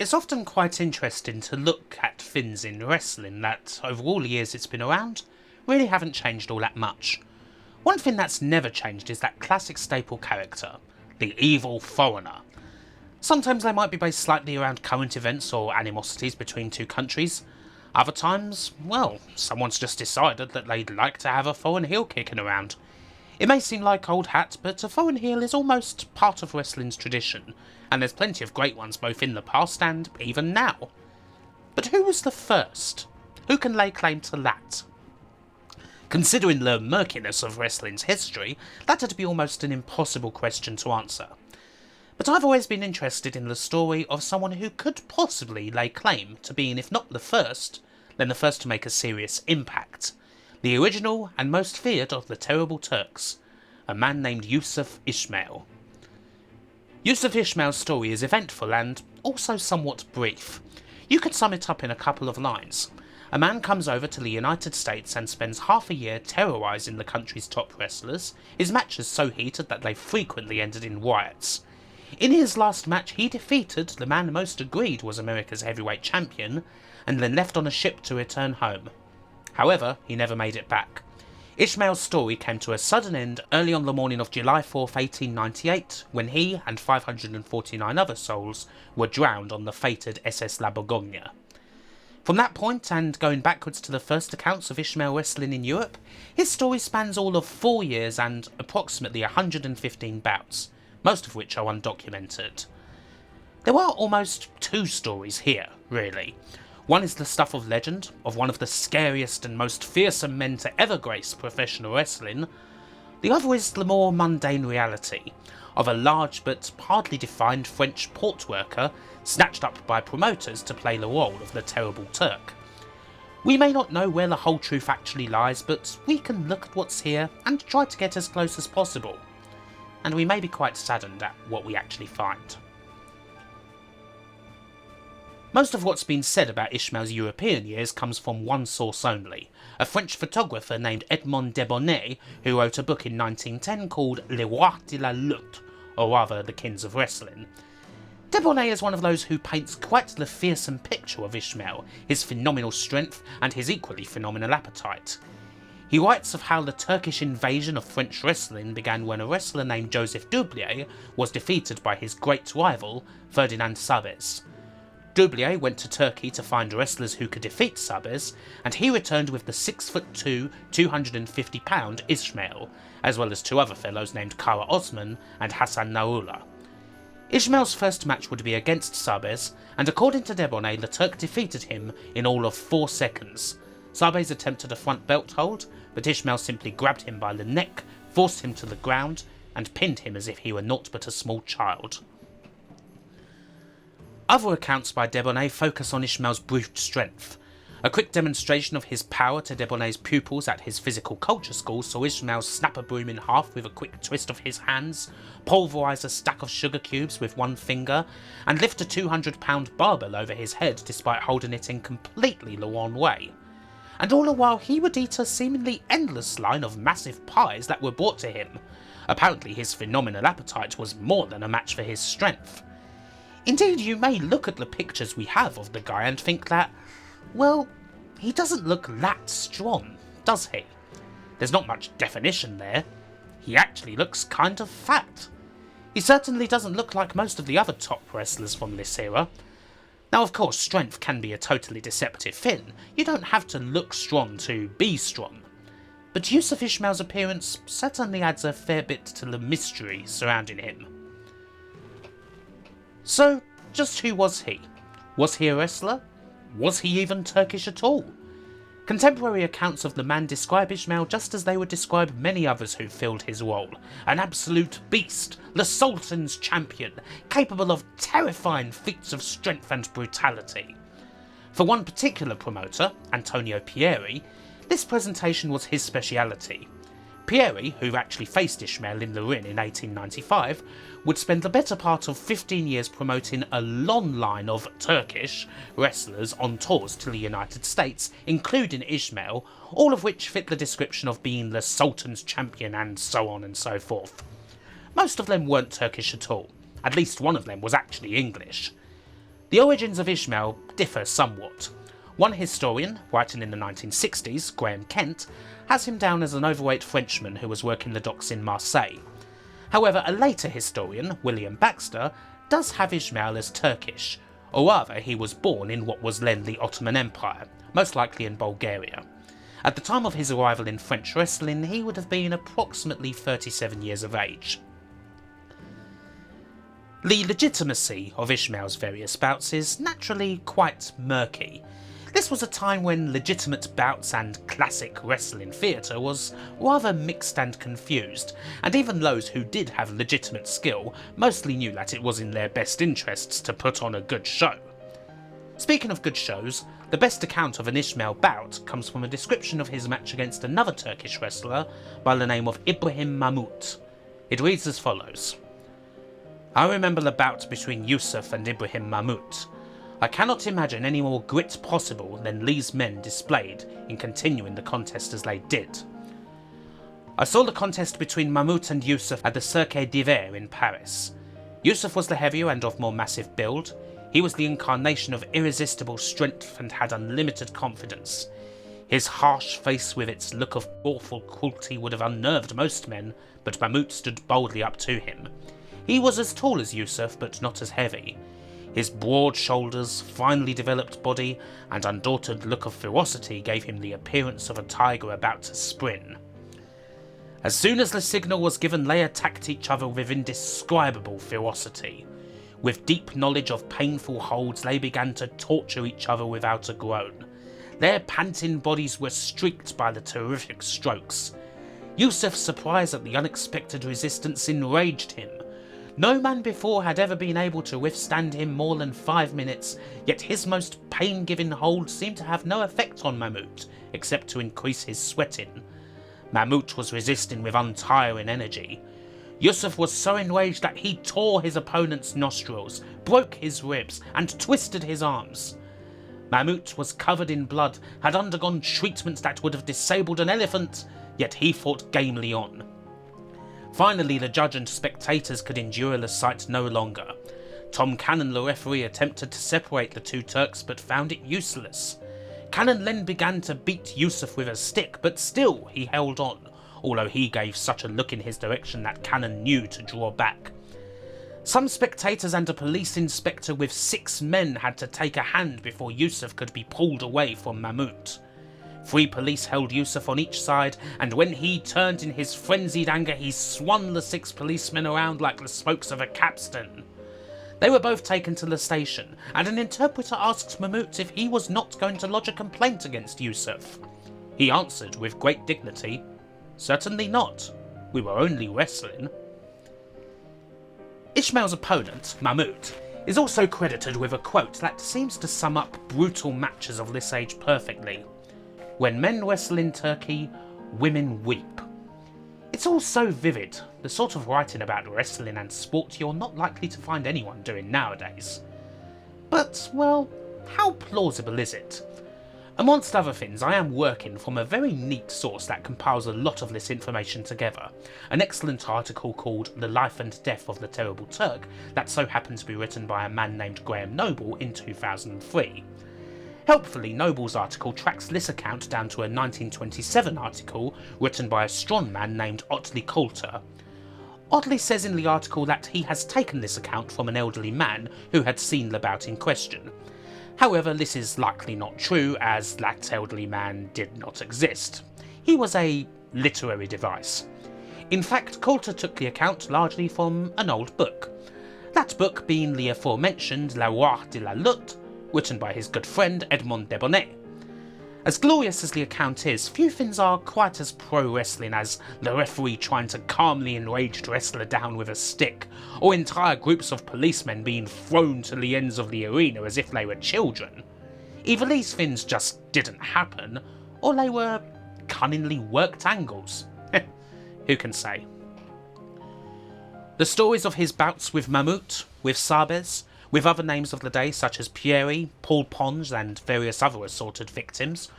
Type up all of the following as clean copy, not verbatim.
It's often quite interesting to look at things in wrestling that, over all the years it's been around, really haven't changed all that much. One thing that's never changed is that classic staple character, the evil foreigner. Sometimes they might be based slightly around current events or animosities between two countries. Other times, well, someone's just decided that they'd like to have a foreign heel kicking around. It may seem like old hat, but a foreign heel is almost part of wrestling's tradition, and there's plenty of great ones both in the past and even now. But who was the first? Who can lay claim to that? Considering the murkiness of wrestling's history, that had to be almost an impossible question to answer. But I've always been interested in the story of someone who could possibly lay claim to being, if not the first, then the first to make a serious impact. The original and most feared of the terrible Turks, a man named Yusuf Ismail. Yusuf Ismail's story is eventful and also somewhat brief. You could sum it up in a couple of lines. A man comes over to the United States and spends half a year terrorising the country's top wrestlers, his matches so heated that they frequently ended in riots. In his last match he defeated the man most agreed was America's heavyweight champion, and then left on a ship to return home. However, he never made it back. Ishmael's story came to a sudden end early on the morning of July 4th, 1898, when he and 549 other souls were drowned on the fated SS La Bourgogne. From that point, and going backwards to the first accounts of Ishmael wrestling in Europe, his story spans all of 4 years and approximately 115 bouts, most of which are undocumented. There are almost two stories here, really. One is the stuff of legend, of one of the scariest and most fearsome men to ever grace professional wrestling. The other is the more mundane reality, of a large but hardly defined French port worker snatched up by promoters to play the role of the terrible Turk. We may not know where the whole truth actually lies, but we can look at what's here and try to get as close as possible. And we may be quite saddened at what we actually find. Most of what's been said about Ishmael's European years comes from one source only, a French photographer named Edmond Debonnet, who wrote a book in 1910 called Les Rois de la Lutte, or rather The Kings of Wrestling. Debonnet is one of those who paints quite the fearsome picture of Ishmael, his phenomenal strength and his equally phenomenal appetite. He writes of how the Turkish invasion of French wrestling began when a wrestler named Joseph Doublier was defeated by his great rival, Ferdinand Sabes. Doublier went to Turkey to find wrestlers who could defeat Sabes, and he returned with the 6'2", 250-pound Ishmael, as well as two other fellows named Kara Osman and Hassan Narula. Ishmael's first match would be against Sabes, and according to Debonnet, the Turk defeated him in all of 4 seconds. Sabes attempted a front belt hold, but Ishmael simply grabbed him by the neck, forced him to the ground, and pinned him as if he were naught but a small child. Other accounts by Debonnet focus on Ishmael's brute strength. A quick demonstration of his power to Debonnet's pupils at his physical culture school saw Ishmael snap a broom in half with a quick twist of his hands, pulverise a stack of sugar cubes with one finger, and lift a 200-pound barbell over his head despite holding it in completely the wrong way. And all the while he would eat a seemingly endless line of massive pies that were brought to him. Apparently his phenomenal appetite was more than a match for his strength. Indeed, you may look at the pictures we have of the guy and think that, well, he doesn't look that strong, does he? There's not much definition there. He actually looks kind of fat. He certainly doesn't look like most of the other top wrestlers from this era. Now, of course, strength can be a totally deceptive thing. You don't have to look strong to be strong. But Yusuf Ishmael's appearance certainly adds a fair bit to the mystery surrounding him. So, just who was he? Was he a wrestler? Was he even Turkish at all? Contemporary accounts of the man describe Ishmael just as they would describe many others who filled his role. An absolute beast, the Sultan's champion, capable of terrifying feats of strength and brutality. For one particular promoter, Antonio Pieri, this presentation was his speciality. Pieri, who actually faced Ishmael in the ring in 1895, would spend the better part of 15 years promoting a long line of Turkish wrestlers on tours to the United States, including Ishmael, all of which fit the description of being the Sultan's champion and so on and so forth. Most of them weren't Turkish at all. At least one of them was actually English. The origins of Ishmael differ somewhat. One historian, writing in the 1960s, Graham Kent, has him down as an overweight Frenchman who was working the docks in Marseille. However, a later historian, William Baxter, does have Ishmael as Turkish, or rather he was born in what was then the Ottoman Empire, most likely in Bulgaria. At the time of his arrival in French wrestling, he would have been approximately 37 years of age. The legitimacy of Ishmael's various bouts is naturally quite murky. This was a time when legitimate bouts and classic wrestling theatre was rather mixed and confused, and even those who did have legitimate skill mostly knew that it was in their best interests to put on a good show. Speaking of good shows, the best account of an Ishmael bout comes from a description of his match against another Turkish wrestler by the name of Ibrahim Mahmut. It reads as follows. I remember the bout between Yusuf and Ibrahim Mahmut. I cannot imagine any more grit possible than these men displayed in continuing the contest as they did. I saw the contest between Mahmut and Yusuf at the Cirque d'Hiver in Paris. Yusuf was the heavier and of more massive build. He was the incarnation of irresistible strength and had unlimited confidence. His harsh face with its look of awful cruelty would have unnerved most men, but Mahmut stood boldly up to him. He was as tall as Yusuf, but not as heavy. His broad shoulders, finely developed body, and undaunted look of ferocity gave him the appearance of a tiger about to spring. As soon as the signal was given, they attacked each other with indescribable ferocity. With deep knowledge of painful holds, they began to torture each other without a groan. Their panting bodies were streaked by the terrific strokes. Yusuf's surprise at the unexpected resistance enraged him. No man before had ever been able to withstand him more than 5 minutes, yet his most pain-giving hold seemed to have no effect on Mahmut, except to increase his sweating. Mahmut was resisting with untiring energy. Yusuf was so enraged that he tore his opponent's nostrils, broke his ribs, and twisted his arms. Mahmut was covered in blood, had undergone treatment that would have disabled an elephant, yet he fought gamely on. Finally, the judge and spectators could endure the sight no longer. Tom Cannon, the referee, attempted to separate the two Turks but found it useless. Cannon then began to beat Yusuf with a stick, but still he held on, although he gave such a look in his direction that Cannon knew to draw back. Some spectators and a police inspector with 6 men had to take a hand before Yusuf could be pulled away from Mahmut. 3 police held Yusuf on each side, and when he turned in his frenzied anger, he swung the 6 policemen around like the spokes of a capstan. They were both taken to the station, and an interpreter asked Mahmut if he was not going to lodge a complaint against Yusuf. He answered with great dignity, "Certainly not. We were only wrestling." Ishmael's opponent, Mahmut, is also credited with a quote that seems to sum up brutal matches of this age perfectly. When men wrestle in Turkey, women weep. It's all so vivid, the sort of writing about wrestling and sport you're not likely to find anyone doing nowadays. But, well, how plausible is it? Amongst other things, I am working from a very neat source that compiles a lot of this information together, an excellent article called The Life and Death of the Terrible Turk that so happened to be written by a man named Graham Noble in 2003. Helpfully, Noble's article tracks this account down to a 1927 article written by a strongman named Otley Coulter. Otley says in the article that he has taken this account from an elderly man who had seen the bout in question. However, this is likely not true, as that elderly man did not exist. He was a literary device. In fact, Coulter took the account largely from an old book. That book being the aforementioned La Roi de la Lutte, written by his good friend Edmond Debonnet. As glorious as the account is, few things are quite as pro-wrestling as the referee trying to calm the enraged wrestler down with a stick, or entire groups of policemen being thrown to the ends of the arena as if they were children. Either these things just didn't happen, or they were cunningly worked angles. Who can say? The stories of his bouts with Mahmut, with Sabes, with other names of the day such as Pieri, Paul Pons and various other assaulted victims,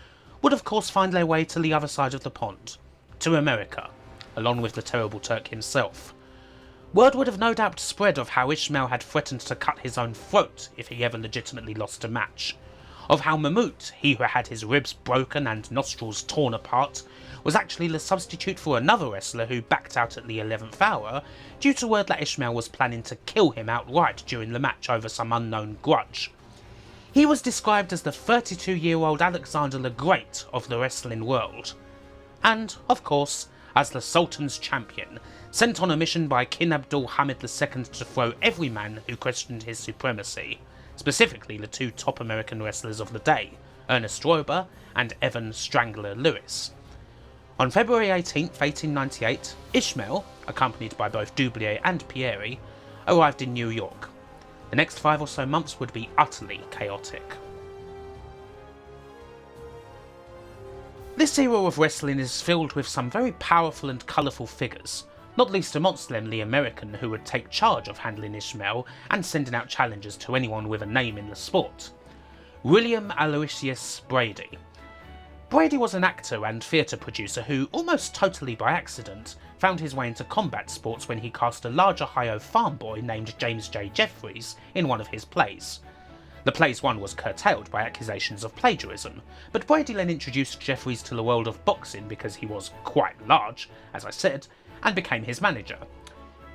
would of course find their way to the other side of the pond, to America, along with the terrible Turk himself. Word would have no doubt spread of how Ishmael had threatened to cut his own throat if he ever legitimately lost a match, of how Mahmoud, he who had his ribs broken and nostrils torn apart, was actually the substitute for another wrestler who backed out at the 11th hour due to word that Ishmael was planning to kill him outright during the match over some unknown grudge. He was described as the 32-year-old Alexander the Great of the wrestling world, and, of course, as the Sultan's champion, sent on a mission by King Abdul Hamid II to throw every man who questioned his supremacy, specifically the two top American wrestlers of the day, Ernest Roeber and Evan Strangler Lewis. On February 18, 1898, Ishmael, accompanied by both Dublier and Pieri, arrived in New York. The next 5 or so months would be utterly chaotic. This era of wrestling is filled with some very powerful and colourful figures, not least amongst them the American who would take charge of handling Ishmael and sending out challenges to anyone with a name in the sport. William Aloysius Brady. Brady was an actor and theatre producer who, almost totally by accident, found his way into combat sports when he cast a large Ohio farm boy named James J. Jeffries in one of his plays. The play's one was curtailed by accusations of plagiarism, but Brady then introduced Jeffries to the world of boxing because he was quite large, as I said, and became his manager.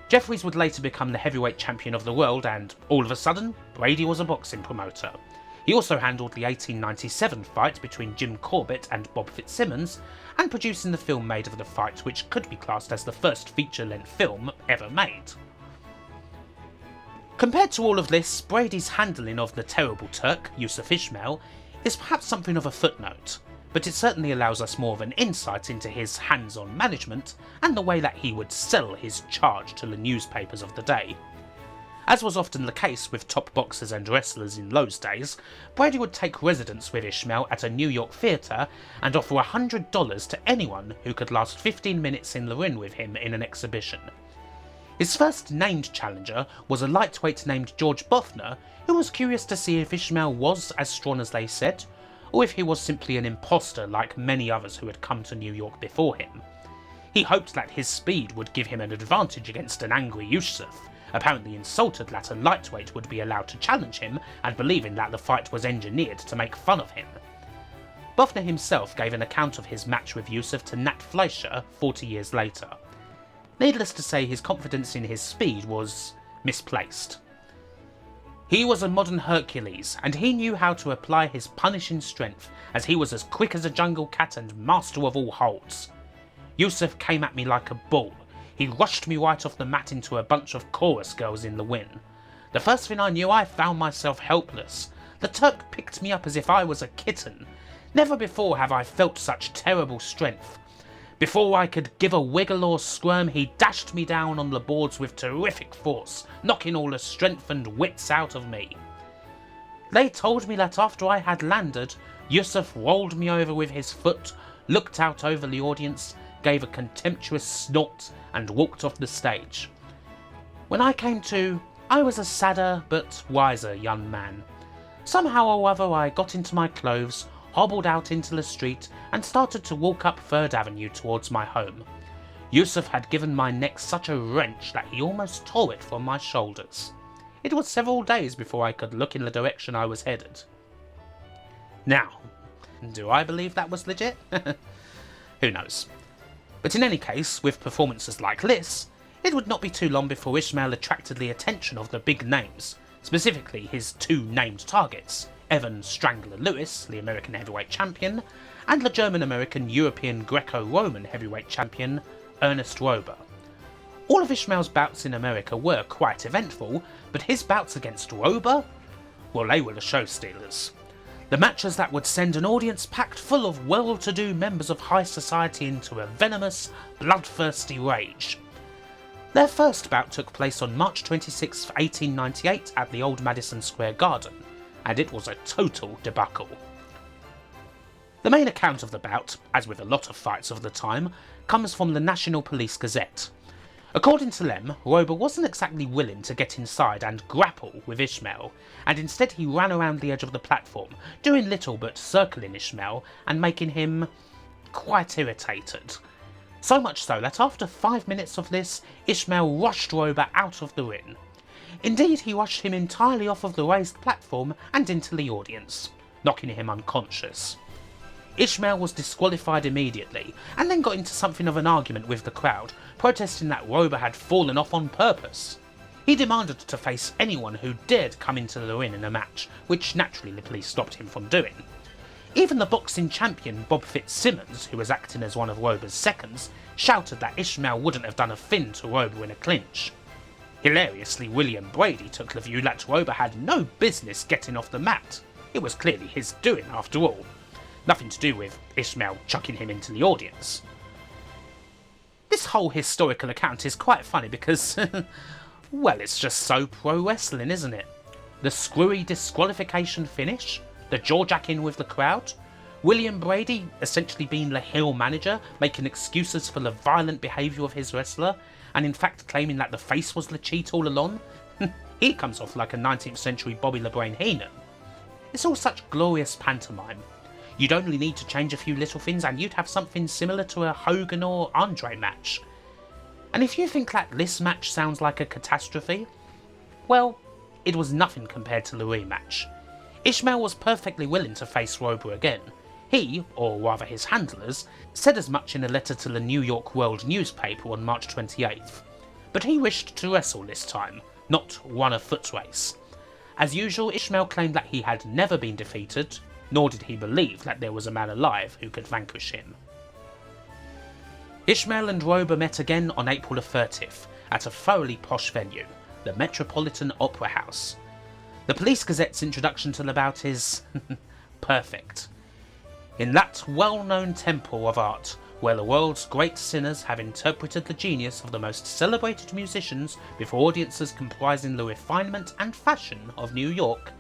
Jeffries would later become the heavyweight champion of the world, and all of a sudden, Brady was a boxing promoter. He also handled the 1897 fight between Jim Corbett and Bob Fitzsimmons, and producing the film made of the fight, which could be classed as the first feature-length film ever made. Compared to all of this, Brady's handling of the terrible Turk, Yusuf Ismail, is perhaps something of a footnote, but it certainly allows us more of an insight into his hands-on management and the way that he would sell his charge to the newspapers of the day. As was often the case with top boxers and wrestlers in those days, Brady would take residence with Ishmael at a New York theatre and offer $100 to anyone who could last 15 minutes in the ring with him in an exhibition. His first named challenger was a lightweight named George Bothner, who was curious to see if Ishmael was as strong as they said, or if he was simply an imposter like many others who had come to New York before him. He hoped that his speed would give him an advantage against an angry Yusuf, apparently insulted that a lightweight would be allowed to challenge him and believing that the fight was engineered to make fun of him. Bothner himself gave an account of his match with Yusuf to Nat Fleischer 40 years later. Needless to say, his confidence in his speed was misplaced. He was a modern Hercules, and he knew how to apply his punishing strength, as he was as quick as a jungle cat and master of all holds. Yusuf came at me like a bull. He rushed me right off the mat into a bunch of chorus girls in the wind. The first thing I knew, I found myself helpless. The Turk picked me up as if I was a kitten. Never before have I felt such terrible strength. Before I could give a wiggle or squirm, he dashed me down on the boards with terrific force, knocking all the strength and wits out of me. They told me that after I had landed, Yusuf rolled me over with his foot, looked out over the audience, gave a contemptuous snort, and walked off the stage. When I came to, I was a sadder but wiser young man. Somehow or other I got into my clothes, hobbled out into the street, and started to walk up 3rd Avenue towards my home. Yusuf had given my neck such a wrench that he almost tore it from my shoulders. It was several days before I could look in the direction I was headed. Now, do I believe that was legit? Who knows? But in any case, with performances like this, it would not be too long before Ishmael attracted the attention of the big names, specifically his two named targets, Evan Strangler Lewis, the American heavyweight champion, and the German-American European Greco-Roman heavyweight champion, Ernest Roeber. All of Ishmael's bouts in America were quite eventful, but his bouts against Roeber? Well, they were the show stealers. The matches that would send an audience packed full of well-to-do members of high society into a venomous, bloodthirsty rage. Their first bout took place on March 26, 1898 at the old Madison Square Garden, and it was a total debacle. The main account of the bout, as with a lot of fights of the time, comes from the National Police Gazette. According to them, Roeber wasn't exactly willing to get inside and grapple with Ishmael, and instead he ran around the edge of the platform, doing little but circling Ishmael and making him quite irritated. So much so that after 5 minutes of this, Ishmael rushed Rober out of the ring. Indeed, he rushed him entirely off of the raised platform and into the audience, knocking him unconscious. Ishmael was disqualified immediately, and then got into something of an argument with the crowd, protesting that Rober had fallen off on purpose. He demanded to face anyone who dared come into the ring in a match, which naturally the police stopped him from doing. Even the boxing champion Bob Fitzsimmons, who was acting as one of Rober's seconds, shouted that Ishmael wouldn't have done a fin to Rober in a clinch. Hilariously, William Brady took the view that Rober had no business getting off the mat. It was clearly his doing after all. Nothing to do with Ishmael chucking him into the audience. This whole historical account is quite funny because, well, it's just so pro-wrestling, isn't it? The screwy disqualification finish, the jaw-jacking with the crowd, William Brady essentially being the heel manager, making excuses for the violent behaviour of his wrestler, and in fact claiming that the face was the cheat all along. He comes off like a 19th century Bobby the Brain Heenan. It's all such glorious pantomime. You'd only need to change a few little things and you'd have something similar to a Hogan or Andre match. And if you think that this match sounds like a catastrophe, well, it was nothing compared to the rematch. Ishmael was perfectly willing to face Rober again. He, or rather his handlers, said as much in a letter to the New York World newspaper on March 28th. But he wished to wrestle this time, not run a foot race. As usual, Ishmael claimed that he had never been defeated, nor did he believe that there was a man alive who could vanquish him. Ishmael and Rober met again on April the 30th, at a thoroughly posh venue, the Metropolitan Opera House. The Police Gazette's introduction to the bout is perfect. In that well-known temple of art, where the world's great sinners have interpreted the genius of the most celebrated musicians before audiences comprising the refinement and fashion of New York,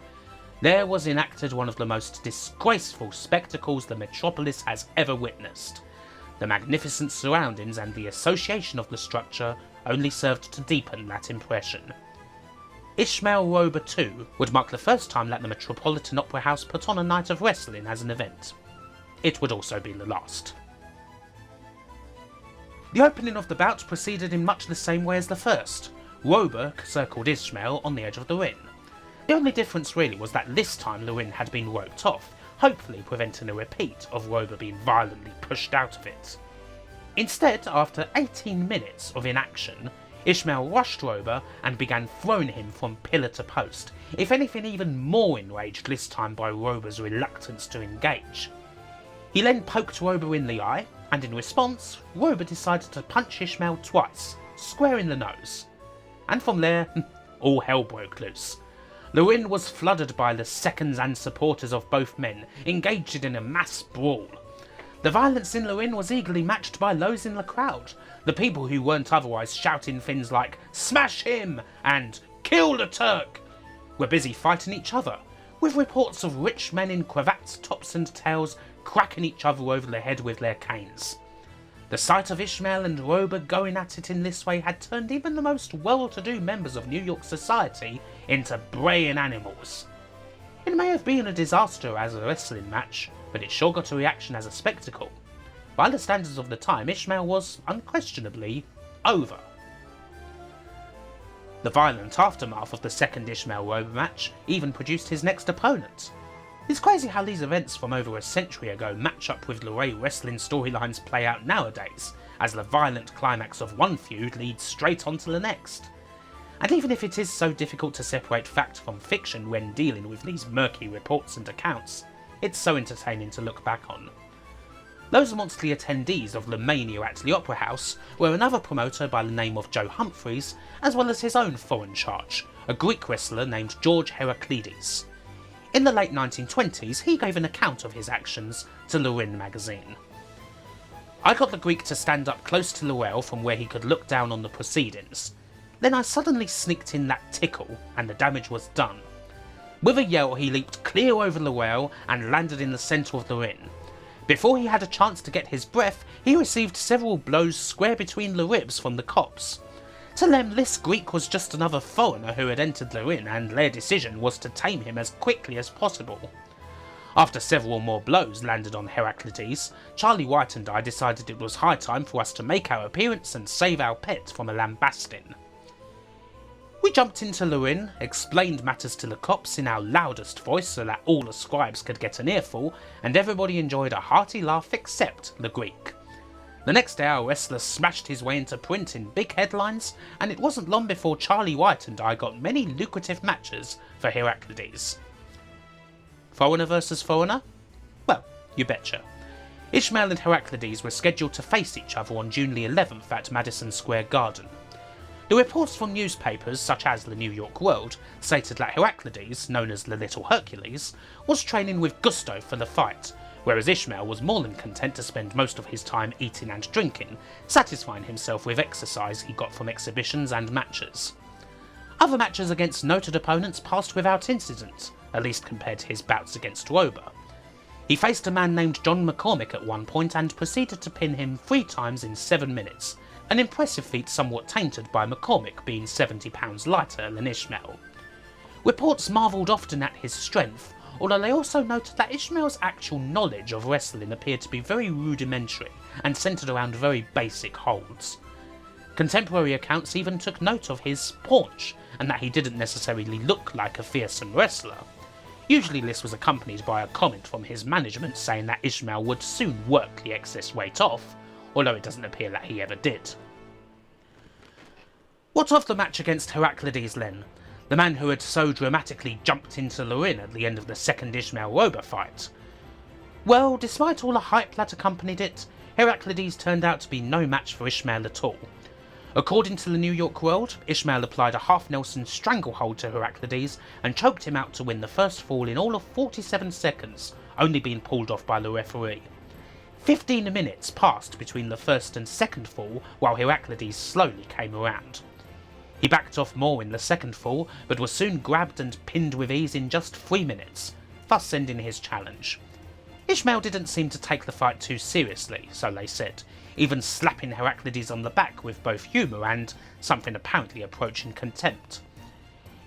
there was enacted one of the most disgraceful spectacles the metropolis has ever witnessed. The magnificent surroundings and the association of the structure only served to deepen that impression. Ishmael Rober 2 would mark the first time that the Metropolitan Opera House put on a night of wrestling as an event. It would also be the last. The opening of the bout proceeded in much the same way as the first. Rober circled Ishmael on the edge of the ring. The only difference really was that this time the ring had been roped off, hopefully preventing a repeat of Rober being violently pushed out of it. Instead, after 18 minutes of inaction, Ishmael rushed Rober and began throwing him from pillar to post, if anything even more enraged this time by Rober's reluctance to engage. He then poked Rober in the eye, and in response, Rober decided to punch Ishmael twice, square in the nose. And from there, all hell broke loose. The ring was flooded by the seconds and supporters of both men, engaged in a mass brawl. The violence in the ring was eagerly matched by those in the crowd, the people who weren't otherwise shouting things like "Smash him!" and "Kill the Turk!" were busy fighting each other, with reports of rich men in cravats, tops and tails cracking each other over the head with their canes. The sight of Ishmael and Rober going at it in this way had turned even the most well-to-do members of New York society into braying animals. It may have been a disaster as a wrestling match, but it sure got a reaction as a spectacle. By the standards of the time, Ishmael was unquestionably over. The violent aftermath of the second Ishmael-Rober match even produced his next opponent. It's crazy how these events from over a century ago match up with the way wrestling storylines play out nowadays, as the violent climax of one feud leads straight onto the next. And even if it is so difficult to separate fact from fiction when dealing with these murky reports and accounts, it's so entertaining to look back on. Those amongst the attendees of the mania at the Opera House were another promoter by the name of Joe Humphreys, as well as his own foreign charge, a Greek wrestler named George Heraclides. In the late 1920s, he gave an account of his actions to the Rin magazine. "I got the Greek to stand up close to the rail from where he could look down on the proceedings. Then I suddenly sneaked in that tickle, and the damage was done. With a yell, he leaped clear over the rail and landed in the centre of the ring. Before he had a chance to get his breath, he received several blows square between the ribs from the cops. To them, this Greek was just another foreigner who had entered the ring, and their decision was to tame him as quickly as possible. After several more blows landed on Heraclides, Charlie White and I decided it was high time for us to make our appearance and save our pet from a lambasting. We jumped into Lurin, explained matters to the cops in our loudest voice so that all the scribes could get an earful, and everybody enjoyed a hearty laugh except the Greek. The next day our wrestler smashed his way into print in big headlines, and it wasn't long before Charlie White and I got many lucrative matches for Heraclides. Foreigner versus foreigner? Well, you betcha. Ishmael and Heraclides were scheduled to face each other on June the 11th at Madison Square Garden. The reports from newspapers such as the New York World stated that Heraclides, known as the Little Hercules, was training with gusto for the fight, whereas Ishmael was more than content to spend most of his time eating and drinking, satisfying himself with exercise he got from exhibitions and matches. Other matches against noted opponents passed without incident, at least compared to his bouts against Rober. He faced a man named John McCormick at one point and proceeded to pin him 3 times in 7 minutes, an impressive feat somewhat tainted by McCormick being 70 pounds lighter than Ishmael. Reports marvelled often at his strength, although they also noted that Ishmael's actual knowledge of wrestling appeared to be very rudimentary and centred around very basic holds. Contemporary accounts even took note of his paunch, and that he didn't necessarily look like a fearsome wrestler. Usually this was accompanied by a comment from his management saying that Ishmael would soon work the excess weight off, although it doesn't appear that he ever did. What of the match against Heraclides then, the man who had so dramatically jumped into the ring at the end of the second Ishmael-Rober fight? Well, despite all the hype that accompanied it, Heraclides turned out to be no match for Ishmael at all. According to the New York World, Ishmael applied a half-Nelson stranglehold to Heraclides and choked him out to win the first fall in all of 47 seconds, only being pulled off by the referee. 15 minutes passed between the first and second fall while Heraclides slowly came around. He backed off more in the second fall, but was soon grabbed and pinned with ease in just 3 minutes, thus ending his challenge. Ishmael didn't seem to take the fight too seriously, so they said, even slapping Heraclides on the back with both humour and something apparently approaching contempt.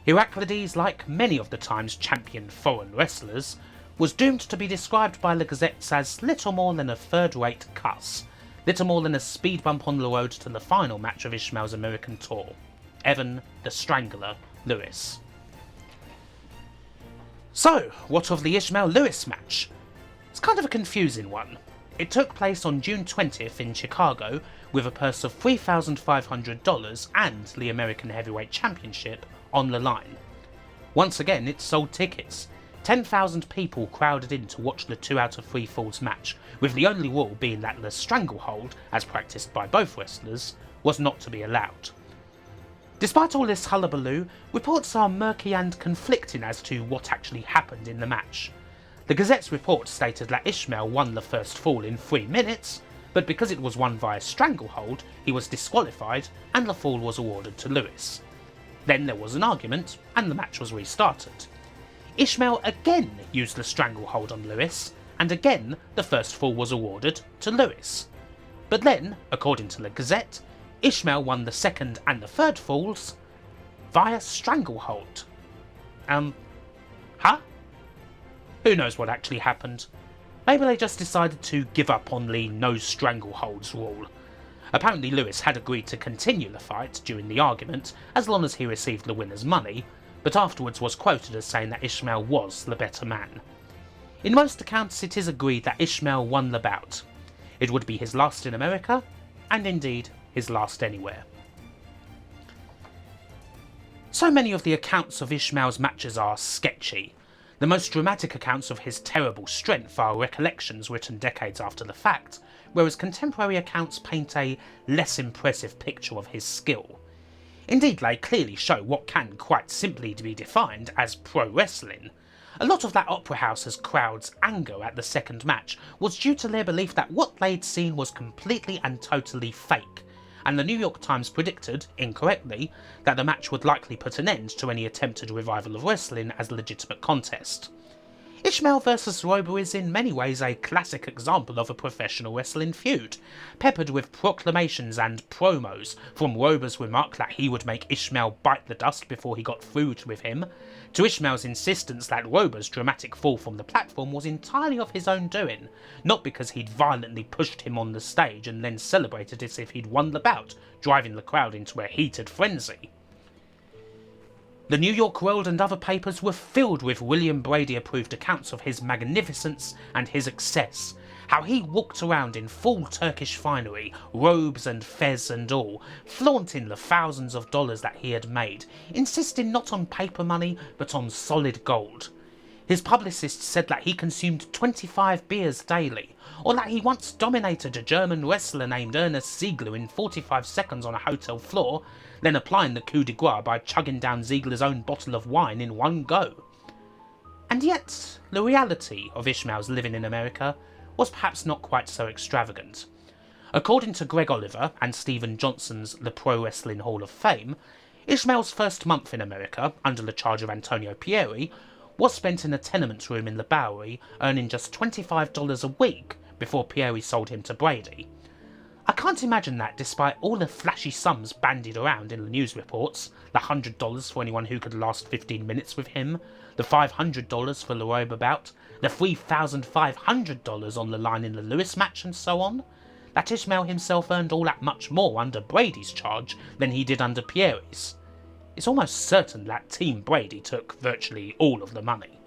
Heraclides, like many of the time's champion foreign wrestlers, was doomed to be described by the gazettes as little more than a third-rate cuss, little more than a speed bump on the road to the final match of Ishmael's American tour, Evan the Strangler Lewis. So, what of the Ishmael-Lewis match? It's kind of a confusing one. It took place on June 20th in Chicago, with a purse of $3,500 and the American Heavyweight Championship on the line. Once again, it sold tickets. 10,000 people crowded in to watch the 2 out of 3 falls match, with the only rule being that the stranglehold, as practised by both wrestlers, was not to be allowed. Despite all this hullabaloo, reports are murky and conflicting as to what actually happened in the match. The Gazette's report stated that Ishmael won the first fall in 3 minutes, but because it was won via stranglehold, he was disqualified and the fall was awarded to Lewis. Then there was an argument and the match was restarted. Ishmael again used the stranglehold on Lewis, and again the first fall was awarded to Lewis. But then, according to the Gazette, Ishmael won the second and the third falls via stranglehold. Huh? Who knows what actually happened? Maybe they just decided to give up on the no strangleholds rule. Apparently Lewis had agreed to continue the fight during the argument as long as he received the winner's money, but afterwards was quoted as saying that Ishmael was the better man. In most accounts it is agreed that Ishmael won the bout. It would be his last in America, and indeed his last anywhere. So many of the accounts of Ishmael's matches are sketchy. The most dramatic accounts of his terrible strength are recollections written decades after the fact, whereas contemporary accounts paint a less impressive picture of his skill. Indeed, they clearly show what can quite simply be defined as pro wrestling. A lot of that Opera House's crowd's anger at the second match was due to their belief that what they'd seen was completely and totally fake, and the New York Times predicted, incorrectly, that the match would likely put an end to any attempted revival of wrestling as a legitimate contest. Ishmael versus Rober is in many ways a classic example of a professional wrestling feud, peppered with proclamations and promos, from Rober's remark that he would make Ishmael bite the dust before he got food with him, to Ishmael's insistence that Rober's dramatic fall from the platform was entirely of his own doing, not because he'd violently pushed him on the stage and then celebrated as if he'd won the bout, driving the crowd into a heated frenzy. The New York World and other papers were filled with William Brady-approved accounts of his magnificence and his excess, how he walked around in full Turkish finery, robes and fez and all, flaunting the thousands of dollars that he had made, insisting not on paper money but on solid gold. His publicists said that he consumed 25 beers daily, or that he once dominated a German wrestler named Ernest Ziegler in 45 seconds on a hotel floor, then applying the coup de grace by chugging down Ziegler's own bottle of wine in one go. And yet, the reality of Ishmael's living in America was perhaps not quite so extravagant. According to Greg Oliver and Stephen Johnson's The Pro Wrestling Hall of Fame, Ishmael's first month in America, under the charge of Antonio Pieri, was spent in a tenement room in the Bowery, earning just $25 a week before Pieri sold him to Brady. I can't imagine that, despite all the flashy sums bandied around in the news reports, the $100 for anyone who could last 15 minutes with him, the $500 for the Rober bout, the $3,500 on the line in the Lewis match, and so on, that Ishmael himself earned all that much more under Brady's charge than he did under Pieri's. It's almost certain that Team Brady took virtually all of the money.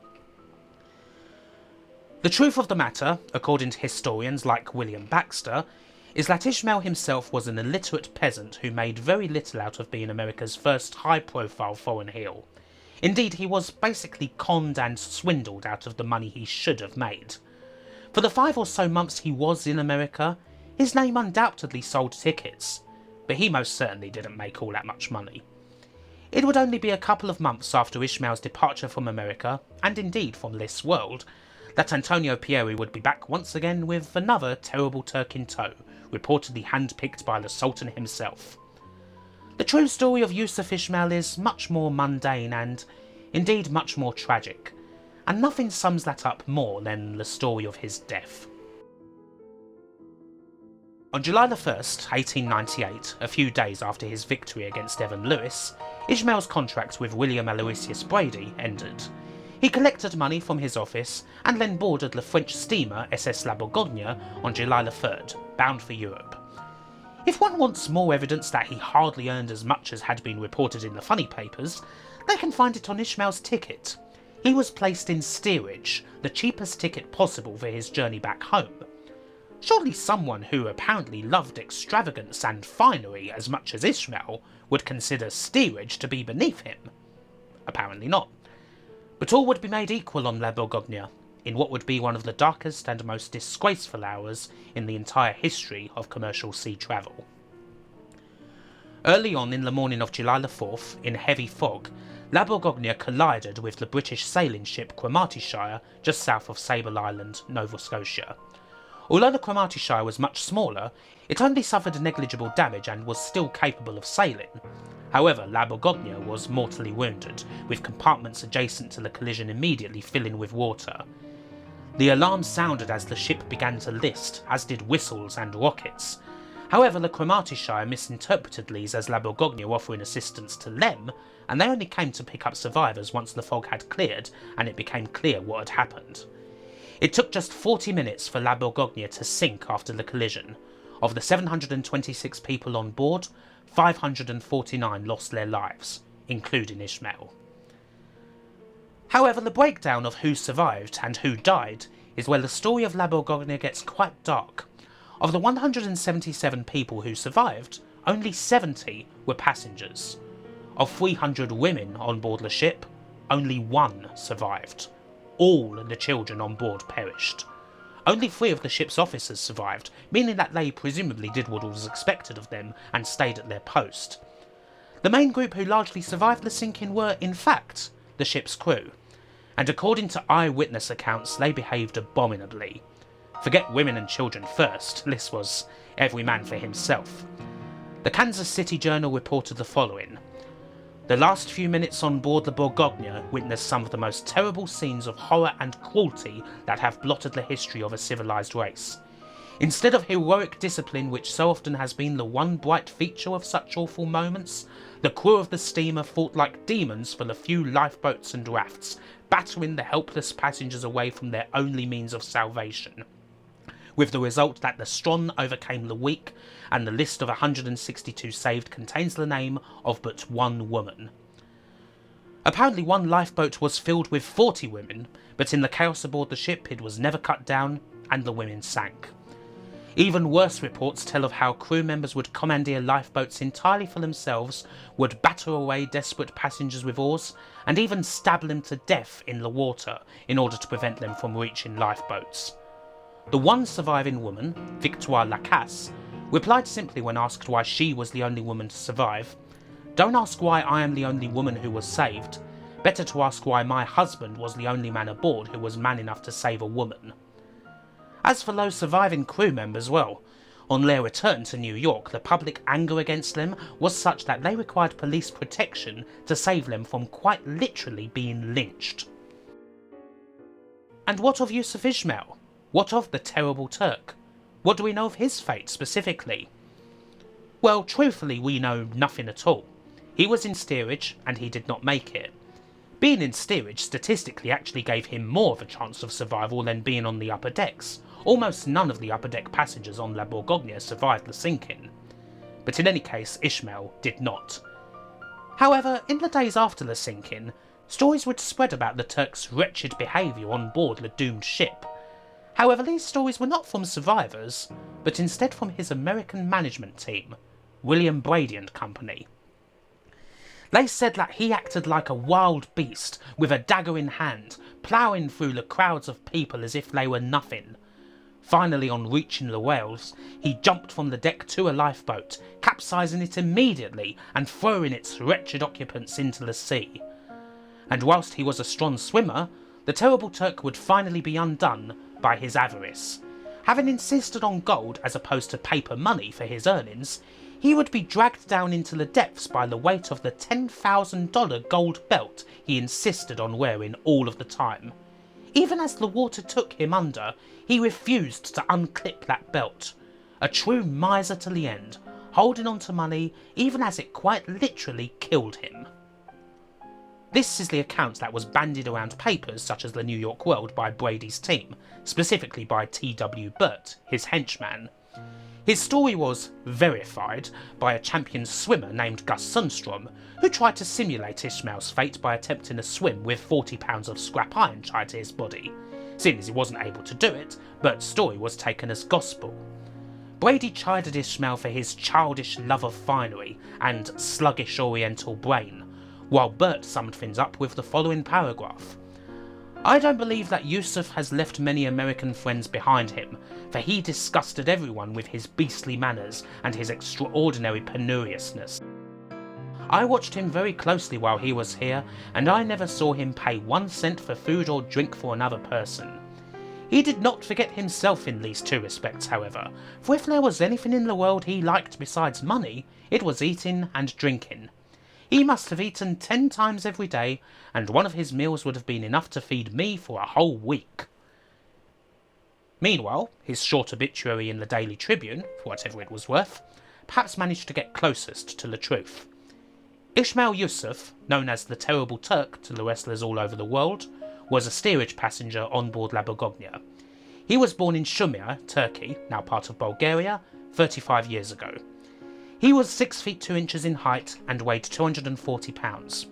The truth of the matter, according to historians like William Baxter, is that Ishmael himself was an illiterate peasant who made very little out of being America's first high-profile foreign heel. Indeed, he was basically conned and swindled out of the money he should have made. For the 5 or so months he was in America, his name undoubtedly sold tickets, but he most certainly didn't make all that much money. It would only be a couple of months after Ishmael's departure from America, and indeed from this world, that Antonio Pieri would be back once again with another terrible Turk in tow, reportedly handpicked by the Sultan himself. The true story of Yusuf Ismail is much more mundane and, indeed, much more tragic, and nothing sums that up more than the story of his death. On July 1st, 1898, a few days after his victory against Evan Lewis, Ishmael's contract with William Aloysius Brady ended. He collected money from his office and then boarded the French steamer SS La Bourgogne on July 3rd, bound for Europe. If one wants more evidence that he hardly earned as much as had been reported in the funny papers, they can find it on Ishmael's ticket. He was placed in steerage, the cheapest ticket possible for his journey back home. Surely someone who apparently loved extravagance and finery as much as Ishmael would consider steerage to be beneath him. Apparently not. But all would be made equal on La Bourgogne, in what would be one of the darkest and most disgraceful hours in the entire history of commercial sea travel. Early on in the morning of July the 4th, in heavy fog, La Bourgogne collided with the British sailing ship Cromartyshire just south of Sable Island, Nova Scotia. Although the Cromartyshire was much smaller, it only suffered negligible damage and was still capable of sailing. However, La Bourgogne was mortally wounded, with compartments adjacent to the collision immediately filling with water. The alarm sounded as the ship began to list, as did whistles and rockets. However, the Cromartyshire misinterpreted these as La Bourgogne offering assistance to them, and they only came to pick up survivors once the fog had cleared and it became clear what had happened. It took just 40 minutes for La Bourgogne to sink after the collision. Of the 726 people on board, 549 lost their lives, including Ishmael. However, the breakdown of who survived and who died is where the story of La Bourgogne gets quite dark. Of the 177 people who survived, only 70 were passengers. Of 300 women on board the ship, only 1 survived. All the children on board perished. Only 3 of the ship's officers survived, meaning that they presumably did what was expected of them and stayed at their post. The main group who largely survived the sinking were, in fact, the ship's crew, and according to eyewitness accounts, they behaved abominably. Forget women and children first, this was every man for himself. The Kansas City Journal reported the following. The last few minutes on board the Bourgogne witnessed some of the most terrible scenes of horror and cruelty that have blotted the history of a civilised race. Instead of heroic discipline, which so often has been the one bright feature of such awful moments, the crew of the steamer fought like demons for the few lifeboats and rafts, battering the helpless passengers away from their only means of salvation, with the result that the strong overcame the weak, and the list of 162 saved contains the name of but one woman. Apparently one lifeboat was filled with 40 women, but in the chaos aboard the ship it was never cut down and the women sank. Even worse reports tell of how crew members would commandeer lifeboats entirely for themselves, would batter away desperate passengers with oars, and even stab them to death in the water in order to prevent them from reaching lifeboats. The one surviving woman, Victoire Lacasse, replied simply when asked why she was the only woman to survive, "Don't ask why I am the only woman who was saved. Better to ask why my husband was the only man aboard who was man enough to save a woman." As for those surviving crew members, well, on their return to New York, the public anger against them was such that they required police protection to save them from quite literally being lynched. And what of Yusuf Ismail? What of the terrible Turk? What do we know of his fate specifically? Well, truthfully, we know nothing at all. He was in steerage and he did not make it. Being in steerage statistically actually gave him more of a chance of survival than being on the upper decks. Almost none of the upper deck passengers on La Bourgogne survived the sinking. But in any case, Ishmael did not. However, in the days after the sinking, stories would spread about the Turk's wretched behaviour on board the doomed ship. However, these stories were not from survivors, but instead from his American management team, William Brady and Company. They said that he acted like a wild beast, with a dagger in hand, ploughing through the crowds of people as if they were nothing. Finally, on reaching the whales, he jumped from the deck to a lifeboat, capsizing it immediately and throwing its wretched occupants into the sea. And whilst he was a strong swimmer, the terrible Turk would finally be undone by his avarice. Having insisted on gold as opposed to paper money for his earnings, he would be dragged down into the depths by the weight of the $10,000 gold belt he insisted on wearing all of the time. Even as the water took him under, he refused to unclip that belt. A true miser to the end, holding on to money even as it quite literally killed him. This is the account that was bandied around papers such as the New York World by Brady's team, specifically by T.W. Burt, his henchman. His story was verified by a champion swimmer named Gus Sundstrom, who tried to simulate Ishmael's fate by attempting a swim with 40 pounds of scrap iron tied to his body. Seeing as he wasn't able to do it, Burt's story was taken as gospel. Brady chided Ishmael for his childish love of finery and sluggish oriental brain, while Burt summed things up with the following paragraph. "I don't believe that Yusuf has left many American friends behind him, for he disgusted everyone with his beastly manners and his extraordinary penuriousness. I watched him very closely while he was here, and I never saw him pay 1 cent for food or drink for another person. He did not forget himself in these two respects, however, for if there was anything in the world he liked besides money, it was eating and drinking. He must have eaten 10 times every day, and one of his meals would have been enough to feed me for a whole week." Meanwhile, his short obituary in the Daily Tribune, for whatever it was worth, perhaps managed to get closest to the truth. Ismail Yusuf, known as the Terrible Turk to the wrestlers all over the world, was a steerage passenger on board La Bourgogne. He was born in Shumir, Turkey, now part of Bulgaria, 35 years ago. He was 6 feet 2 inches in height and weighed 240 pounds.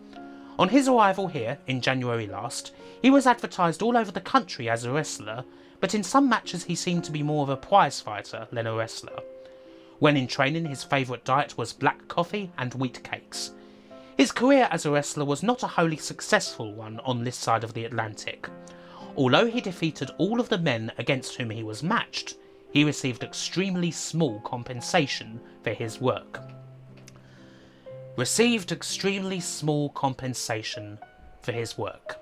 On his arrival here in January last, he was advertised all over the country as a wrestler, but in some matches he seemed to be more of a prize fighter than a wrestler. When in training, his favourite diet was black coffee and wheat cakes. His career as a wrestler was not a wholly successful one on this side of the Atlantic. Although he defeated all of the men against whom he was matched, he received extremely small compensation for his work. Received extremely small compensation for his work.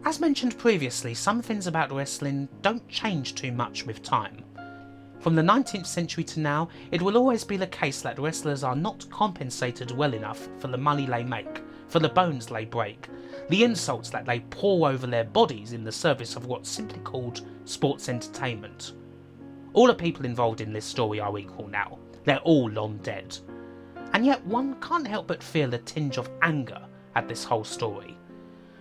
As mentioned previously, some things about wrestling don't change too much with time. From the 19th century to now, it will always be the case that wrestlers are not compensated well enough for the money they make, for the bones they break, the insults that they pour over their bodies in the service of what's simply called sports entertainment. All the people involved in this story are equal now, they're all long dead. And yet one can't help but feel a tinge of anger at this whole story.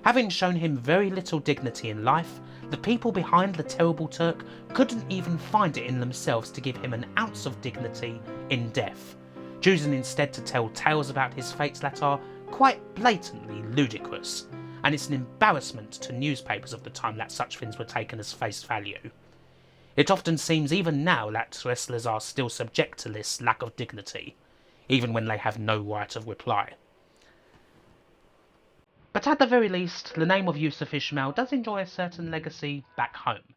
Having shown him very little dignity in life, the people behind the terrible Turk couldn't even find it in themselves to give him an ounce of dignity in death, choosing instead to tell tales about his fates that are quite blatantly ludicrous, and it's an embarrassment to newspapers of the time that such things were taken as face value. It often seems even now that wrestlers are still subject to this lack of dignity, even when they have no right of reply. But at the very least, the name of Yusuf Ishmael does enjoy a certain legacy back home.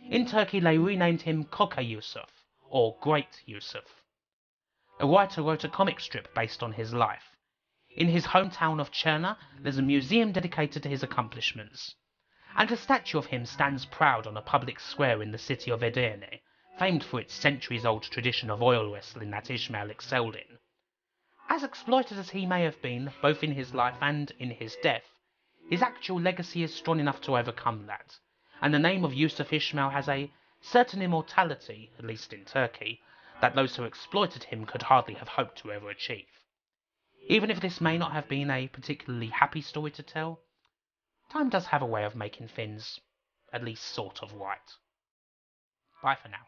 In Turkey they renamed him Koca Yusuf, or Great Yusuf. A writer wrote a comic strip based on his life. In his hometown of Cherna, there's a museum dedicated to his accomplishments, and a statue of him stands proud on a public square in the city of Edirne, famed for its centuries-old tradition of oil wrestling that Ishmael excelled in. As exploited as he may have been, both in his life and in his death, his actual legacy is strong enough to overcome that, and the name of Yusuf Ishmael has a certain immortality, at least in Turkey, that those who exploited him could hardly have hoped to ever achieve. Even if this may not have been a particularly happy story to tell, time does have a way of making things at least sort of right. Bye for now.